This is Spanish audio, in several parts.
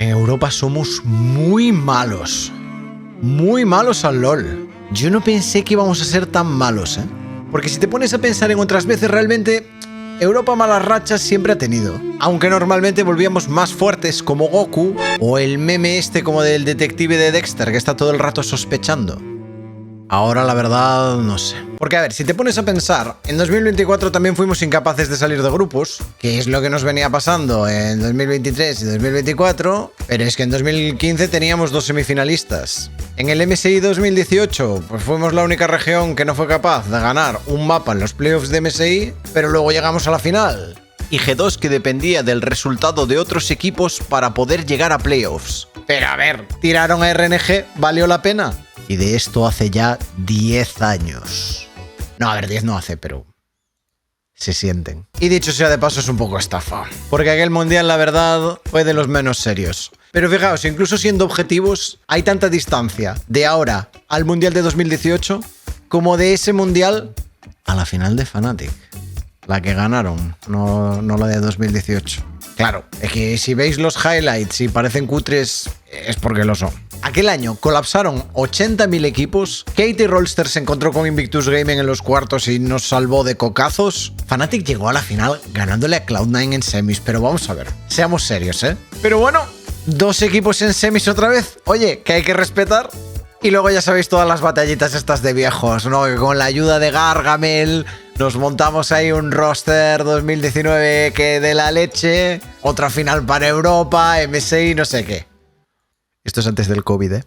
En Europa somos muy malos. Muy malos al LoL. Yo no pensé que íbamos a ser tan malos, ¿eh? Porque si te pones a pensar en otras veces, realmente Europa malas rachas siempre ha tenido. Aunque normalmente volvíamos más fuertes como Goku o el meme este como del detective de Dexter que está todo el rato sospechando. Ahora la verdad no sé. Porque a ver, si te pones a pensar, en 2024 también fuimos incapaces de salir de grupos, que es lo que nos venía pasando en 2023 y 2024, pero es que en 2015 teníamos 2 semifinalistas. En el MSI 2018, pues fuimos la única región que no fue capaz de ganar un mapa en los playoffs de MSI, pero luego llegamos a la final. Y G2 que dependía del resultado de otros equipos para poder llegar a playoffs. Pero a ver, tiraron a RNG, ¿valió la pena? Y de esto hace ya 10 años. No, a ver, 10 no hace, pero se sienten. Y dicho sea de paso, es un poco estafa. Porque aquel mundial, la verdad, fue de los menos serios. Pero fijaos, incluso siendo objetivos, hay tanta distancia de ahora al mundial de 2018 como de ese mundial a la final de Fnatic. La que ganaron, no la de 2018. Claro, es que si veis los highlights y parecen cutres, es porque lo son. Aquel año colapsaron 80.000 equipos, Katie Rolster se encontró con Invictus Gaming en los cuartos y nos salvó de cocazos. Fnatic llegó a la final ganándole a Cloud9 en semis, pero vamos a ver, seamos serios, ¿eh? Pero bueno, 2 equipos en semis otra vez, oye, que hay que respetar. Y luego ya sabéis todas las batallitas estas de viejos, ¿no? Que con la ayuda de Gargamel nos montamos ahí un roster 2019 que de la leche, otra final para Europa, MSI, no sé qué. Esto es antes del COVID, ¿eh?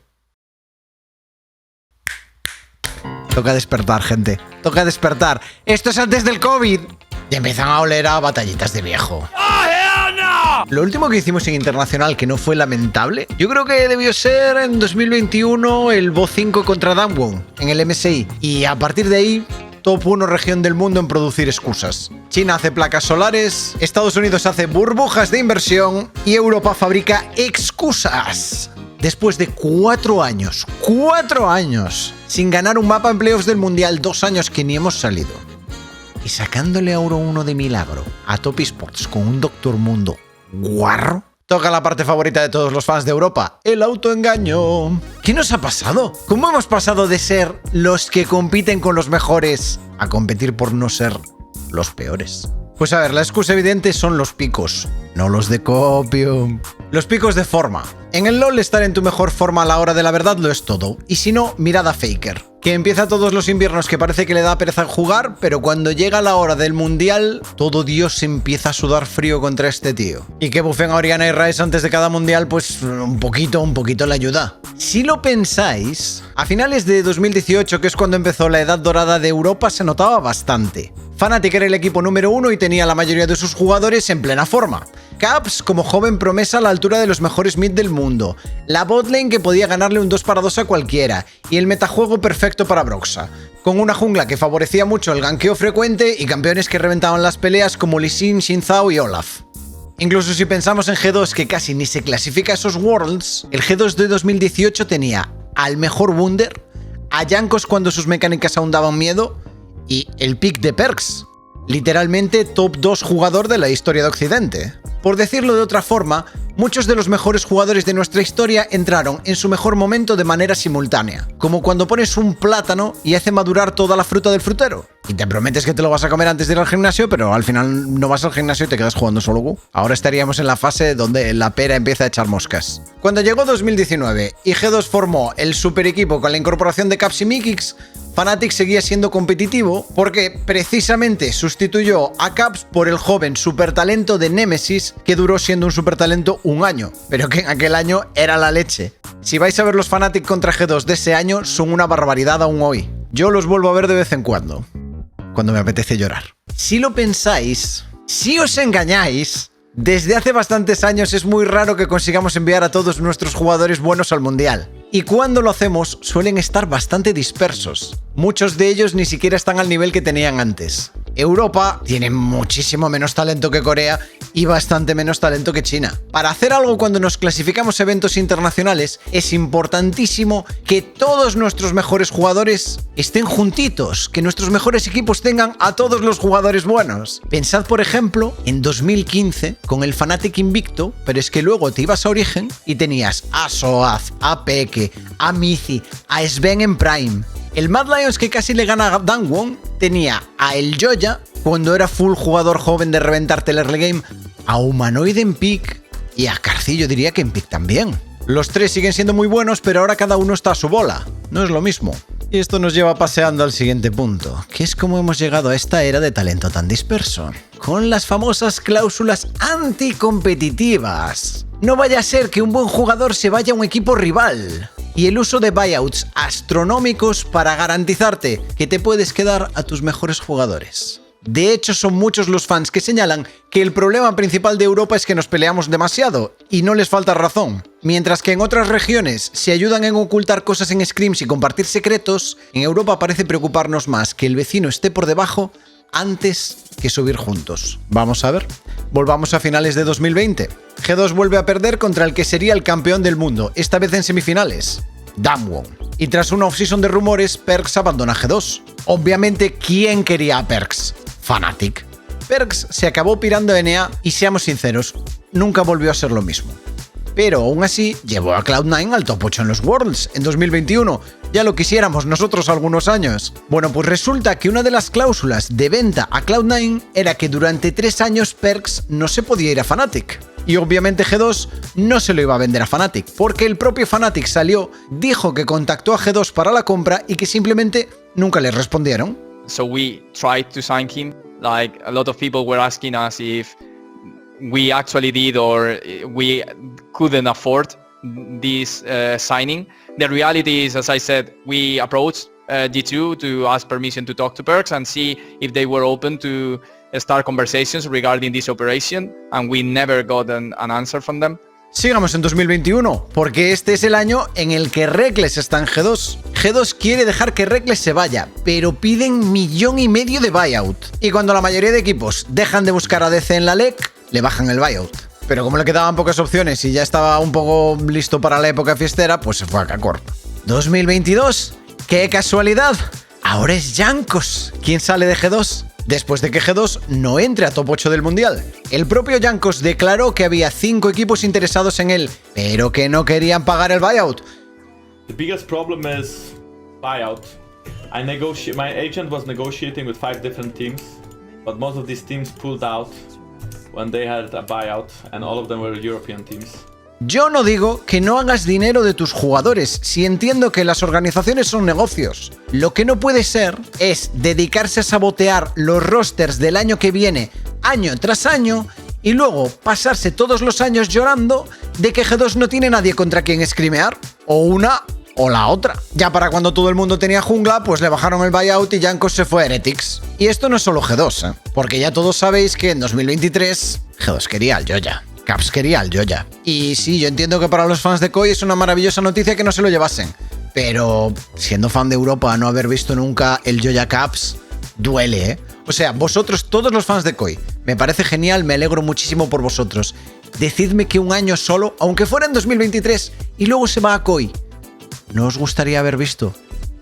Toca despertar, gente. Toca despertar. Esto es antes del COVID. Y empiezan a oler a batallitas de viejo. ¡Oh, hell no! Lo último que hicimos en Internacional que no fue lamentable, yo creo que debió ser en 2021 el Bo 5 contra Damwon en el MSI. Y a partir de ahí, top 1 región del mundo en producir excusas. China hace placas solares, Estados Unidos hace burbujas de inversión y Europa fabrica excusas. Después de 4 años sin ganar un mapa en playoffs del Mundial, 2 años que ni hemos salido. Y sacándole a Euro 1 de milagro a Top Esports con un Doctor Mundo guarro. Toca la parte favorita de todos los fans de Europa, el autoengaño. ¿Qué nos ha pasado? ¿Cómo hemos pasado de ser los que compiten con los mejores a competir por no ser los peores? Pues a ver, la excusa evidente son los picos, no los de Copium. Los picos de forma. En el LoL estar en tu mejor forma a la hora de la verdad lo es todo. Y si no, mirad a Faker, que empieza todos los inviernos que parece que le da pereza jugar, pero cuando llega la hora del mundial, todo Dios empieza a sudar frío contra este tío. Y que bufen a Orianna y Ryze antes de cada mundial, pues un poquito le ayuda. Si lo pensáis, a finales de 2018, que es cuando empezó la edad dorada de Europa, se notaba bastante. Fnatic era el equipo número 1 y tenía la mayoría de sus jugadores en plena forma. Caps como joven promesa a la altura de los mejores mid del mundo. La botlane que podía ganarle un 2-2 a cualquiera. Y el metajuego perfecto para Broxah, con una jungla que favorecía mucho el ganqueo frecuente y campeones que reventaban las peleas como Lee Sin, Xin Zhao y Olaf. Incluso si pensamos en G2, que casi ni se clasifica a esos Worlds, el G2 de 2018 tenía al mejor Wunder, a Jankos cuando sus mecánicas aún daban miedo, y el pick de Perkz, literalmente top 2 jugador de la historia de Occidente. Por decirlo de otra forma, muchos de los mejores jugadores de nuestra historia entraron en su mejor momento de manera simultánea, como cuando pones un plátano y hace madurar toda la fruta del frutero. Y te prometes que te lo vas a comer antes de ir al gimnasio, pero al final no vas al gimnasio y te quedas jugando solo Go. Ahora estaríamos en la fase donde la pera empieza a echar moscas. Cuando llegó 2019 y G2 formó el super equipo con la incorporación de Caps y Mikyx, Fnatic seguía siendo competitivo porque precisamente sustituyó a Caps por el joven supertalento de Nemesis, que duró siendo un supertalento un año, pero que en aquel año era la leche. Si vais a ver los Fnatic contra G2 de ese año, son una barbaridad aún hoy. Yo los vuelvo a ver de vez en cuando me apetece llorar. Si lo pensáis, si os engañáis, desde hace bastantes años es muy raro que consigamos enviar a todos nuestros jugadores buenos al Mundial. Y cuando lo hacemos, suelen estar bastante dispersos. Muchos de ellos ni siquiera están al nivel que tenían antes. Europa tiene muchísimo menos talento que Corea y bastante menos talento que China. Para hacer algo cuando nos clasificamos a eventos internacionales es importantísimo que todos nuestros mejores jugadores estén juntitos, que nuestros mejores equipos tengan a todos los jugadores buenos. Pensad, por ejemplo, en 2015 con el Fnatic invicto, pero es que luego te ibas a Origen y tenías a Soaz, a Peke, a Mizi, a Sven en Prime. El Mad Lions, que casi le gana a Dangwon, tenía a El Joya, cuando era full jugador joven de reventar el early game, a Humanoid en pick y a Carcillo diría que en pick también. Los tres siguen siendo muy buenos, pero ahora cada uno está a su bola. No es lo mismo. Y esto nos lleva paseando al siguiente punto, que es cómo hemos llegado a esta era de talento tan disperso, con las famosas cláusulas anticompetitivas. No vaya a ser que un buen jugador se vaya a un equipo rival. Y el uso de buyouts astronómicos para garantizarte que te puedes quedar a tus mejores jugadores. De hecho, son muchos los fans que señalan que el problema principal de Europa es que nos peleamos demasiado, y no les falta razón. Mientras que en otras regiones se ayudan en ocultar cosas en scrims y compartir secretos, en Europa parece preocuparnos más que el vecino esté por debajo antes que subir juntos. Vamos a ver. Volvamos a finales de 2020. G2 vuelve a perder contra el que sería el campeón del mundo, esta vez en semifinales, Damwon. Y tras una offseason de rumores, Perkz abandona G2. Obviamente, ¿quién quería a Perkz? Fnatic. Perkz se acabó pirando a NA y seamos sinceros, nunca volvió a ser lo mismo. Pero aún así, llevó a Cloud9 al top 8 en los Worlds en 2021. Ya lo quisiéramos nosotros algunos años. Bueno, pues resulta que una de las cláusulas de venta a Cloud9 era que durante 3 años Perkz no se podía ir a Fnatic. Y obviamente G2 no se lo iba a vender a Fnatic, porque el propio Fnatic salió, dijo que contactó a G2 para la compra y que simplemente nunca le respondieron. So we tried to sign him. Like a lot of people were asking us if we actually did or we couldn't afford this signing. The reality is, as I said, we approached G2 to ask permission to talk to Perkz and see if they were open to start conversations regarding this operation, and we never got an answer from them. Sigamos en 2021, porque este es el año en el que Rekkles está en G2. G2 quiere dejar que Rekkles se vaya, pero piden 1,5 millones de buyout. Y cuando la mayoría de equipos dejan de buscar a DC en la LEC, le bajan el buyout. Pero como le quedaban pocas opciones y ya estaba un poco listo para la época fiestera, pues se fue a K-Corp. 2022, ¡qué casualidad! Ahora es Jankos quien sale de G2. Después de que G2 no entre a top 8 del mundial. El propio Jankos declaró que había 5 equipos interesados en él, pero que no querían pagar el buyout. The biggest problem is buyout. My agent was negotiating with 5 different teams, but most of these teams pulled out when they had a buyout, and all of them were European teams. Yo no digo que no hagas dinero de tus jugadores, si entiendo que las organizaciones son negocios. Lo que no puede ser es dedicarse a sabotear los rosters del año que viene, año tras año, y luego pasarse todos los años llorando de que G2 no tiene nadie contra quien scrimear, o una o la otra. Ya para cuando todo el mundo tenía jungla, pues le bajaron el buyout y Jankos se fue a Heretics. Y esto no es solo G2, porque ya todos sabéis que en 2023 G2 quería al Joya. Caps quería al Joya. Y sí, yo entiendo que para los fans de Koi es una maravillosa noticia que no se lo llevasen. Pero siendo fan de Europa, no haber visto nunca el Joya Caps, duele, ¿eh? O sea, vosotros, todos los fans de Koi, me parece genial, me alegro muchísimo por vosotros. Decidme que un año solo, aunque fuera en 2023, y luego se va a Koi, ¿no os gustaría haber visto,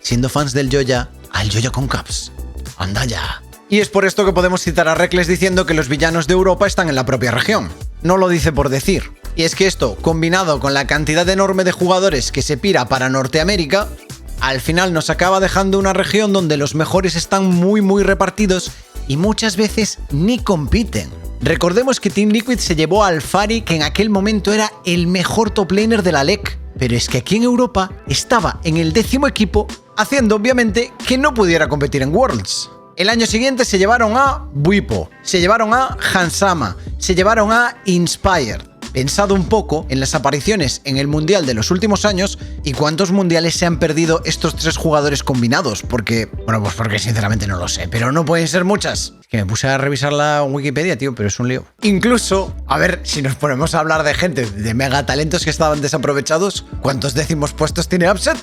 siendo fans del Joya, al Joya con Caps? Anda ya. Y es por esto que podemos citar a Rekkles diciendo que los villanos de Europa están en la propia región. No lo dice por decir. Y es que esto, combinado con la cantidad enorme de jugadores que se pira para Norteamérica, al final nos acaba dejando una región donde los mejores están muy repartidos y muchas veces ni compiten. Recordemos que Team Liquid se llevó a Alphari, que en aquel momento era el mejor top laner de la LEC. Pero es que aquí en Europa estaba en el 10º equipo, haciendo obviamente que no pudiera competir en Worlds. El año siguiente se llevaron a Bwipo, se llevaron a Hansama, se llevaron a Inspired. Pensado un poco en las apariciones en el Mundial de los últimos años y cuántos mundiales se han perdido estos 3 jugadores combinados, porque, bueno, pues porque sinceramente no lo sé, pero no pueden ser muchas. Es que me puse a revisar la Wikipedia, tío, pero es un lío. Incluso, a ver, si nos ponemos a hablar de gente, de mega talentos que estaban desaprovechados, ¿cuántos décimos puestos tiene Upset?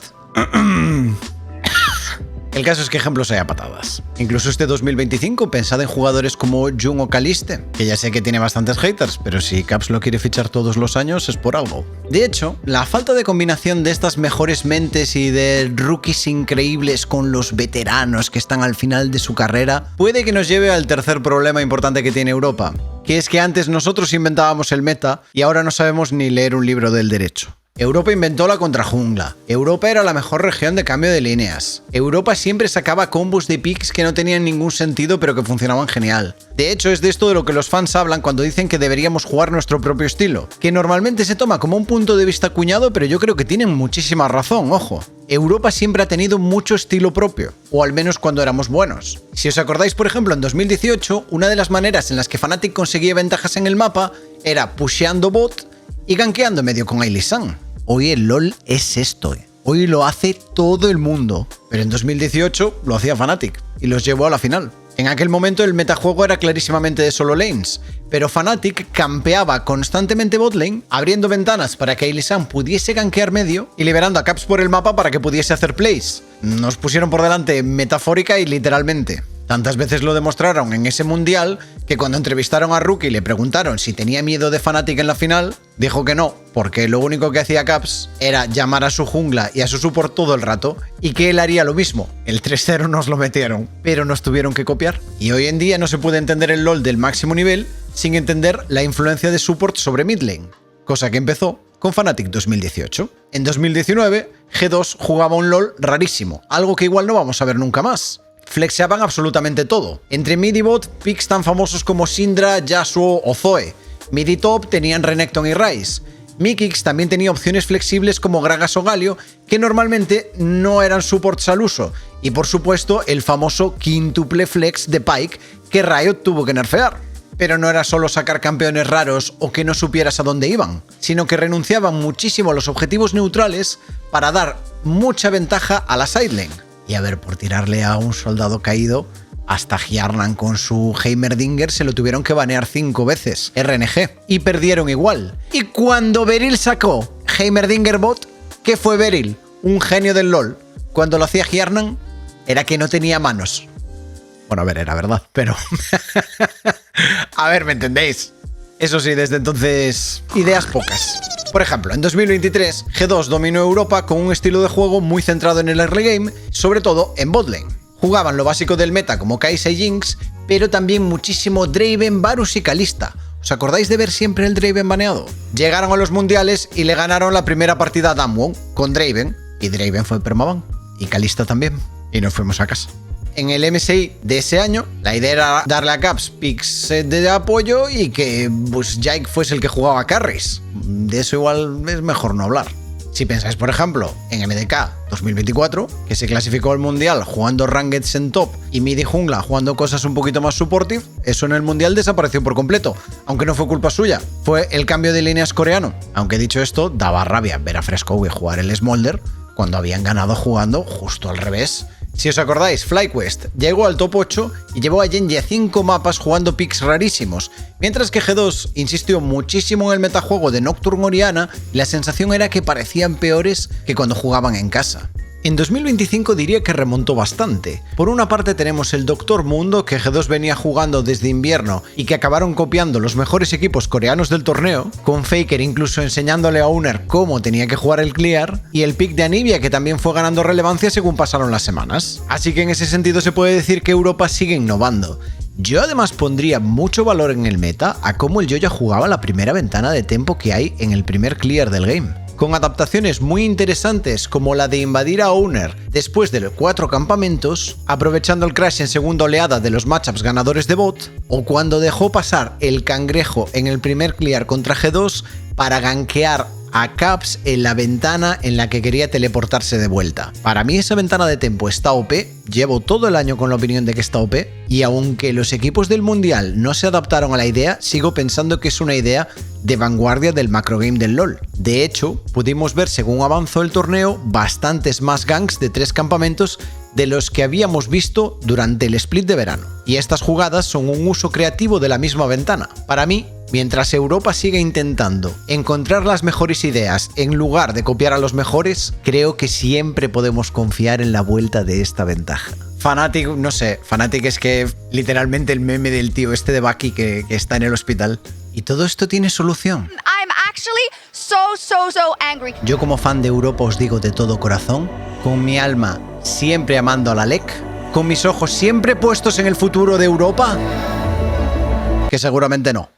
El caso es que ejemplos hay a patadas. Incluso este 2025 pensad en jugadores como Jung o Kaliste, que ya sé que tiene bastantes haters, pero si Caps lo quiere fichar todos los años es por algo. De hecho, la falta de combinación de estas mejores mentes y de rookies increíbles con los veteranos que están al final de su carrera puede que nos lleve al tercer problema importante que tiene Europa, que es que antes nosotros inventábamos el meta y ahora no sabemos ni leer un libro del derecho. Europa inventó la contrajungla. Europa era la mejor región de cambio de líneas. Europa siempre sacaba combos de picks que no tenían ningún sentido pero que funcionaban genial. De hecho, es de esto de lo que los fans hablan cuando dicen que deberíamos jugar nuestro propio estilo, que normalmente se toma como un punto de vista acuñado, pero yo creo que tienen muchísima razón, ojo. Europa siempre ha tenido mucho estilo propio, o al menos cuando éramos buenos. Si os acordáis, por ejemplo, en 2018, una de las maneras en las que Fnatic conseguía ventajas en el mapa era pusheando bot y gankeando medio con Ailey-San. Hoy el LoL es esto, Hoy lo hace todo el mundo. Pero en 2018 lo hacía Fnatic y los llevó a la final. En aquel momento el metajuego era clarísimamente de solo lanes, pero Fnatic campeaba constantemente botlane, abriendo ventanas para que Ailey-San pudiese gankear medio y liberando a Caps por el mapa para que pudiese hacer plays. Nos pusieron por delante metafórica y literalmente. Tantas veces lo demostraron en ese mundial que cuando entrevistaron a Rookie y le preguntaron si tenía miedo de Fnatic en la final, dijo que no, porque lo único que hacía Caps era llamar a su jungla y a su support todo el rato y que él haría lo mismo. El 3-0 nos lo metieron, pero nos tuvieron que copiar. Y hoy en día no se puede entender el LoL del máximo nivel sin entender la influencia de support sobre mid lane, cosa que empezó con Fnatic 2018. En 2019, G2 jugaba un LoL rarísimo, algo que igual no vamos a ver nunca más. Flexeaban absolutamente todo. Entre mid y bot, picks tan famosos como Syndra, Yasuo o Zoe. Mid y top tenían Renekton y Ryze. Mikyx también tenía opciones flexibles como Gragas o Galio, que normalmente no eran supports al uso. Y por supuesto, el famoso quíntuple flex de Pyke, que Riot tuvo que nerfear. Pero no era solo sacar campeones raros o que no supieras a dónde iban, sino que renunciaban muchísimo a los objetivos neutrales para dar mucha ventaja a la sidelane. Y a ver, por tirarle a un soldado caído, hasta Hjarnan con su Heimerdinger se lo tuvieron que banear 5 veces, RNG, y perdieron igual. Y cuando Beryl sacó Heimerdinger bot, ¿qué fue Beryl? Un genio del LoL. Cuando lo hacía Hjarnan, era que no tenía manos. Bueno, a ver, era verdad, pero... a ver, ¿me entendéis? Eso sí, desde entonces, ideas pocas. Por ejemplo, en 2023, G2 dominó Europa con un estilo de juego muy centrado en el early game, sobre todo en botlane. Jugaban lo básico del meta como Kai'Sa y Jinx, pero también muchísimo Draven, Varus y Kalista. ¿Os acordáis de ver siempre el Draven baneado? Llegaron a los mundiales y le ganaron la primera partida a Damwon con Draven, y Draven fue permaban, y Kalista también, y nos fuimos a casa. En el MSI de ese año, la idea era darle a Caps picks de apoyo y que pues, Jake fuese el que jugaba carries. De eso igual es mejor no hablar. Si pensáis, por ejemplo, en MDK 2024, que se clasificó al Mundial jugando Rankeds en top y mid y jungla jugando cosas un poquito más supportive, eso en el Mundial desapareció por completo, aunque no fue culpa suya, fue el cambio de líneas coreano. Aunque dicho esto, daba rabia ver a Frescoe jugar el Smolder cuando habían ganado jugando justo al revés. Si os acordáis, FlyQuest llegó al top 8 y llevó a Genji a 5 mapas jugando picks rarísimos, mientras que G2 insistió muchísimo en el metajuego de Nocturne Oriana y la sensación era que parecían peores que cuando jugaban en casa. En 2025 diría que remontó bastante. Por una parte tenemos el Doctor Mundo, que G2 venía jugando desde invierno y que acabaron copiando los mejores equipos coreanos del torneo, con Faker incluso enseñándole a Uner cómo tenía que jugar el clear, y el pick de Anivia, que también fue ganando relevancia según pasaron las semanas. Así que en ese sentido se puede decir que Europa sigue innovando. Yo además pondría mucho valor en el meta a cómo el Yoya jugaba la primera ventana de tempo que hay en el primer clear del game, con adaptaciones muy interesantes como la de invadir a Owner después de los 4 campamentos, aprovechando el crash en segunda oleada de los matchups ganadores de bot, o cuando dejó pasar el cangrejo en el primer clear contra G2 para gankear a Caps en la ventana en la que quería teleportarse de vuelta. Para mí esa ventana de tempo está OP, llevo todo el año con la opinión de que está OP, y aunque los equipos del Mundial no se adaptaron a la idea, sigo pensando que es una idea de vanguardia del macrogame del LoL. De hecho, pudimos ver según avanzó el torneo bastantes más ganks de 3 campamentos de los que habíamos visto durante el split de verano. Y estas jugadas son un uso creativo de la misma ventana. Para mí, Mientras Europa siga intentando encontrar las mejores ideas en lugar de copiar a los mejores, creo que siempre podemos confiar en la vuelta de esta ventaja. Fnatic, no sé, Fnatic es que literalmente el meme del tío este de Bucky que está en el hospital. Y todo esto tiene solución. I'm actually so angry. Yo como fan de Europa os digo de todo corazón, con mi alma siempre amando a la LEC, con mis ojos siempre puestos en el futuro de Europa, que seguramente no.